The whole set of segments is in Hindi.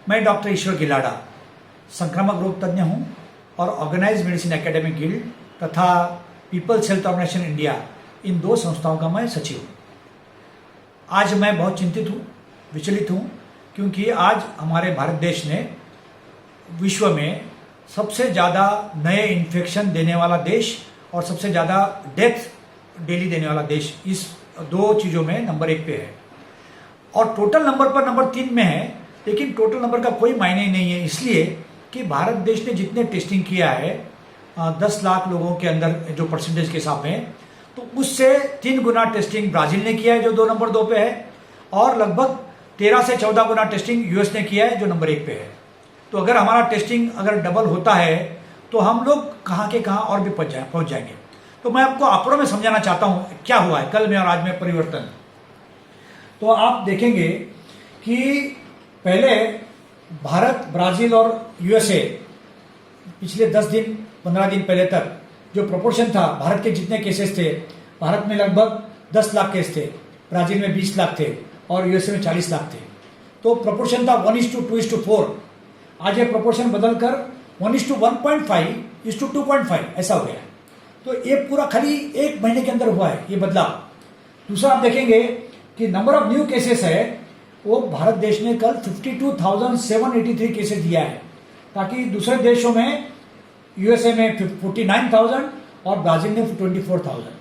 मैं डॉक्टर ईश्वर गिलाडा संक्रामक रोग तज्ञ हूँ और ऑर्गेनाइज मेडिसिन एकेडमी गिल्ड तथा पीपल्स हेल्थ ऑर्गेनाइजेशन इंडिया, इन दो संस्थाओं का मैं सचिव हूँ। आज मैं बहुत चिंतित हूँ, विचलित हूँ, क्योंकि आज हमारे भारत देश ने विश्व में सबसे ज़्यादा नए इन्फेक्शन देने वाला देश और सबसे ज़्यादा डेथ डेली देने वाला देश, इस दो चीज़ों में नंबर 1 पे है। और टोटल नंबर पर नंबर 3 में है, लेकिन टोटल नंबर का कोई मायने ही नहीं है, इसलिए कि भारत देश ने जितने टेस्टिंग किया है 10 लाख लोगों के अंदर जो परसेंटेज के हिसाब में, तो उससे 3 गुना टेस्टिंग ब्राज़ील ने किया है जो नंबर 2 पे है, और लगभग 13 से 14 गुना टेस्टिंग यूएस ने किया है जो नंबर 1 पे है। तो अगर हमारा टेस्टिंग अगर डबल होता है तो हम लोग कहाँ के कहाँ और भी पहुँच जाएंगे। तो मैं आपको आंकड़ों में समझाना चाहता हूँ क्या हुआ है कल में और आज में परिवर्तन। तो आप देखेंगे कि पहले भारत, ब्राज़ील और यूएसए पिछले 10 दिन 15 दिन पहले तक जो प्रोपोर्शन था, भारत के जितने केसेस थे, भारत में लगभग 10 लाख केस थे, ब्राज़ील में 20 लाख थे और यूएसए में 40 लाख थे। तो प्रोपोर्शन था 1:2:4। आज ये प्रोपोर्शन बदलकर 1:1.5:2.5 ऐसा हो गया। तो ये पूरा खाली 1 महीने के अंदर हुआ है ये बदलाव। दूसरा आप देखेंगे कि नंबर ऑफ न्यू केसेस है, वो भारत देश ने कल 52,783 केसेस दिया है, ताकि दूसरे देशों में यूएसए में 49,000 और ब्राज़ील में 24,000।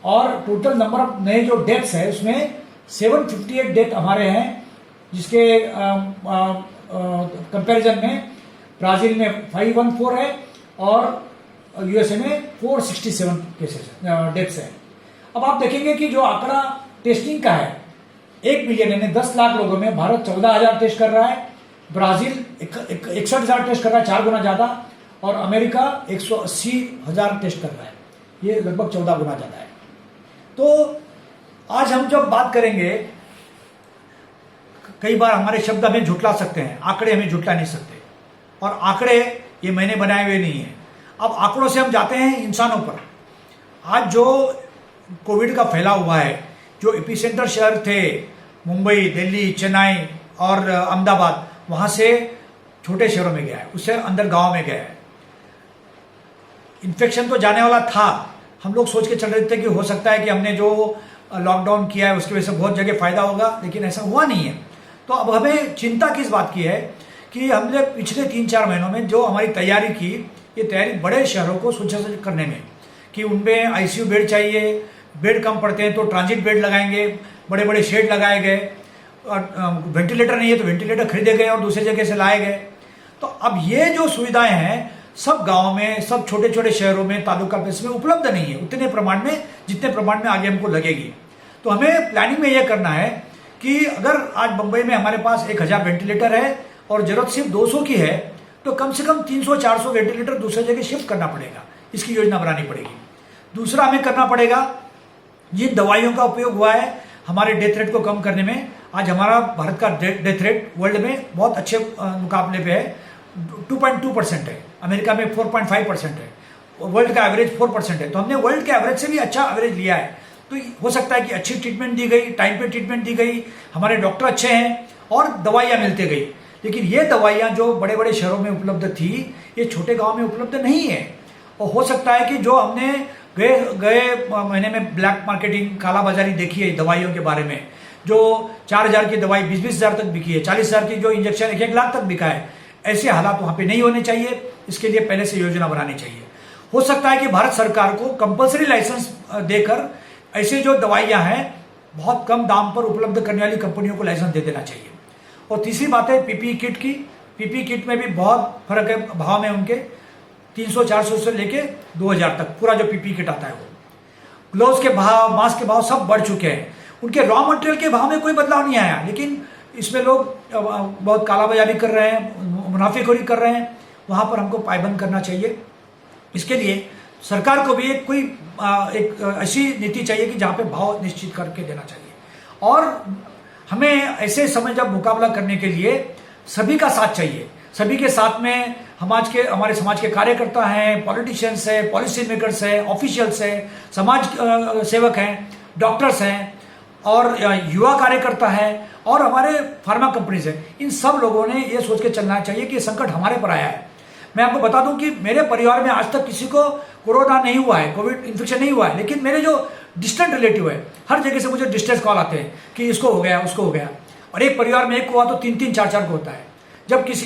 और टोटल नंबर ऑफ नए जो डेथ्स है उसमें 758 डेथ हमारे हैं, जिसके कंपैरिजन में ब्राज़ील में 514 है और यूएसए में 467 केसेस डेथ्स है। अब आप देखेंगे कि जो आंकड़ा टेस्टिंग का है 1 मिलियन यानी 10 लाख लोगों में, भारत 14,000 टेस्ट कर रहा है, ब्राज़ील 61,000 टेस्ट कर रहा है, 4 गुना ज्यादा, और अमेरिका 180,000 टेस्ट कर रहा है, ये लगभग 14 गुना ज्यादा है। तो आज हम जब बात करेंगे, कई बार हमारे शब्द हमें झुठला सकते हैं, आंकड़े हमें झुठला नहीं सकते, और आंकड़े ये मैंने बनाए हुए नहीं है। अब आंकड़ों से हम जाते हैं इंसानों पर। आज जो कोविड का फैलाव हुआ है, जो एपिसेंटर शहर थे मुंबई, दिल्ली, चेन्नई और अहमदाबाद, वहां से छोटे शहरों में गया है, उससे अंदर गांव में गया है। इन्फेक्शन तो जाने वाला था, हम लोग सोच के चल रहे थे कि हो सकता है कि हमने जो लॉकडाउन किया है उसकी वजह से बहुत जगह फायदा होगा, लेकिन ऐसा हुआ नहीं है। तो अब हमें चिंता किस बात की है कि हमने पिछले 3-4 महीनों में जो हमारी तैयारी की, ये तैयारी बड़े शहरों को सुसज्जित करने में, कि उनमें आईसीयू बेड चाहिए, बेड कम पड़ते हैं तो ट्रांजिट बेड लगाएंगे, बड़े बड़े शेड लगाए गए, और वेंटिलेटर नहीं है तो वेंटिलेटर खरीदे गए और दूसरी जगह से लाए गए। तो अब ये जो सुविधाएं हैं सब गांव में, सब छोटे छोटे शहरों में, तालुका बेस में उपलब्ध नहीं है उतने प्रमाण में जितने प्रमाण में आगे हमको लगेगी। तो हमें प्लानिंग में यह करना है कि अगर आज मुंबई में हमारे पास 1,000 वेंटिलेटर है और जरूरत सिर्फ 200 की है, तो कम से कम 300-400 वेंटिलेटर दूसरी जगह शिफ्ट करना पड़ेगा, इसकी योजना बनानी पड़ेगी। दूसरा हमें करना पड़ेगा, जिन दवाइयों का उपयोग हुआ है हमारे डेथ रेट को कम करने में, आज हमारा भारत का डेथ रेट वर्ल्ड में बहुत अच्छे मुकाबले पे है, 2.2% है, अमेरिका में 4.5% है, वर्ल्ड का एवरेज 4% है। तो हमने वर्ल्ड के एवरेज से भी अच्छा एवरेज लिया है। तो हो सकता है कि अच्छी ट्रीटमेंट दी गई, टाइम पे ट्रीटमेंट दी गई, हमारे डॉक्टर अच्छे हैं और दवाइयाँ मिलते गई। लेकिन ये दवाइयाँ जो बड़े बड़े शहरों में उपलब्ध थी, ये छोटे गाँव में उपलब्ध नहीं है। और हो सकता है कि जो हमने गए महीने में ब्लैक मार्केटिंग, कालाबाजारी देखी है दवाइयों के बारे में, जो 4,000 की दवाई 20,000 तक बिकी है, 40,000 की जो इंजेक्शन 1 लाख तक बिका है, ऐसे हालात वहाँ पे नहीं होने चाहिए। इसके लिए पहले से योजना बनानी चाहिए। हो सकता है कि भारत सरकार को कंपल्सरी लाइसेंस देकर ऐसे जो दवाइयाँ हैं बहुत कम दाम पर उपलब्ध करने वाली कंपनियों को लाइसेंस दे देना चाहिए। और तीसरी बात है पीपीई किट की। पीपीई किट में भी बहुत फर्क है भाव में, उनके 300-400 से लेके 2,000 तक पूरा जो पीपीई किट आता है वो। ग्लोव्स के भाव, मास्क के भाव सब बढ़ चुके हैं। उनके रॉ मटेरियल के भाव में कोई बदलाव नहीं आया, लेकिन इसमें लोग बहुत कालाबाजारी कर रहे हैं, मुनाफिखोरी कर रहे हैं। वहाँ पर हमको पायबंद करना चाहिए। इसके लिए सरकार को भी एक ऐसी नीति चाहिए कि जहाँ पे भाव निश्चित करके देना चाहिए। और हमें ऐसे समय जब मुकाबला करने के लिए सभी का साथ चाहिए। सभी के साथ में हमारे समाज के कार्यकर्ता हैं, पॉलिटिशियंस हैं, पॉलिसी मेकर्स हैं, ऑफिशियल्स हैं, समाज सेवक हैं, डॉक्टर्स हैं, और युवा कार्यकर्ता है और हमारे फार्मा कंपनीज है, इन सब लोगों ने ये सोच के चलना चाहिए कि ये संकट हमारे पर आया है। मैं आपको बता दूं कि मेरे परिवार में आज तक किसी को कोरोना नहीं हुआ है, कोविड इन्फेक्शन नहीं हुआ है, लेकिन मेरे जो डिस्टेंट रिलेटिव है हर जगह से मुझे डिस्टेंस कॉल आते हैं कि इसको हो गया, उसको हो गया। और एक परिवार में एक हुआ तो 3-3, 4-4 को होता है। जब किसी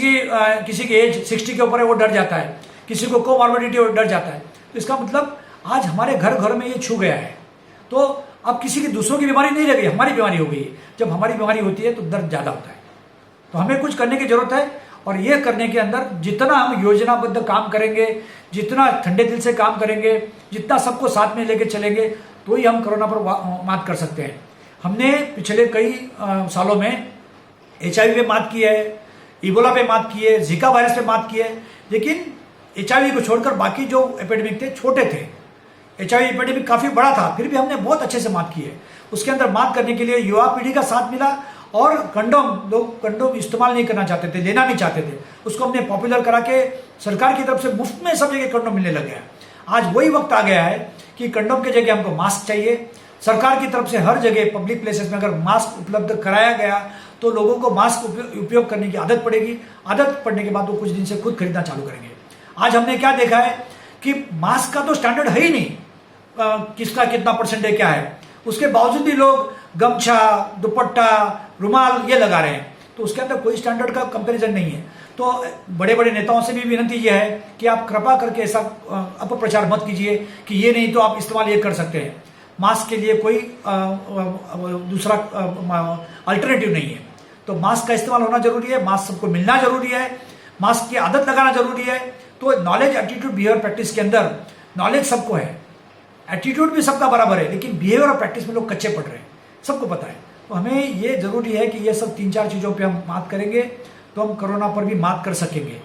की एज 60 के ऊपर है वो डर जाता है, किसी को कोमॉर्बिडिटी हो डर जाता है। तो इसका मतलब आज हमारे घर घर में ये छू गया है। तो अब किसी की दूसरों की बीमारी नहीं रह गई, हमारी बीमारी हो गई। जब हमारी बीमारी होती है तो दर्द ज़्यादा होता है। तो हमें कुछ करने की जरूरत है, और ये करने के अंदर जितना हम योजनाबद्ध काम करेंगे, जितना ठंडे दिल से काम करेंगे, जितना सबको साथ में लेके चलेंगे, तो ही हम कोरोना पर मात कर सकते हैं। हमने पिछले कई सालों में HIV पे मात की है, इबोला पे मात की है, जीका वायरस पे मात की है, लेकिन HIV को छोड़कर बाकी जो एपिडेमिक थे छोटे थे। HIV एपिडेमिक काफ़ी बड़ा था, फिर भी हमने बहुत अच्छे से मात की है। उसके अंदर मात करने के लिए युवा पीढ़ी का साथ मिला, और कंडोम, लोग कंडोम इस्तेमाल नहीं करना चाहते थे, लेना नहीं चाहते थे, उसको हमने पॉपुलर करा के सरकार की तरफ से मुफ्त में सब जगह कंडोम मिलने लग गया। आज वही वक्त आ गया है कि कंडोम की जगह हमको मास्क चाहिए। सरकार की तरफ से हर जगह पब्लिक प्लेसेस में अगर मास्क उपलब्ध कराया गया तो लोगों को मास्क उपयोग करने की आदत पड़ेगी। आदत पड़ने के बाद वो कुछ दिन से खुद खरीदना चालू करेंगे। आज हमने क्या देखा है कि मास्क का तो स्टैंडर्ड है ही नहीं, किसका कितना परसेंट है क्या है, उसके बावजूद भी लोग गमछा, दुपट्टा, रुमाल ये लगा रहे हैं। तो उसके अंदर कोई स्टैंडर्ड का कंपैरिजन नहीं है। तो बड़े बड़े नेताओं से भी विनती यह है कि आप कृपा करके ऐसा अपप्रचार मत कीजिए कि ये नहीं तो आप इस्तेमाल ये कर सकते हैं। मास्क के लिए कोई दूसरा अल्टरनेटिव नहीं है। तो मास्क का इस्तेमाल होना जरूरी है, मास्क सबको मिलना जरूरी है, मास्क की आदत लगाना जरूरी है। तो नॉलेज, एटीट्यूड, बिहेवियर, प्रैक्टिस के अंदर नॉलेज सबको है, एटीट्यूड भी सबका बराबर है, लेकिन बिहेवियर और प्रैक्टिस में लोग कच्चे पड़ रहे हैं, सबको पता है। तो हमें ये जरूरी है कि ये सब 3-4 चीज़ों पे हम मात करेंगे तो हम कोरोना पर भी मात कर सकेंगे।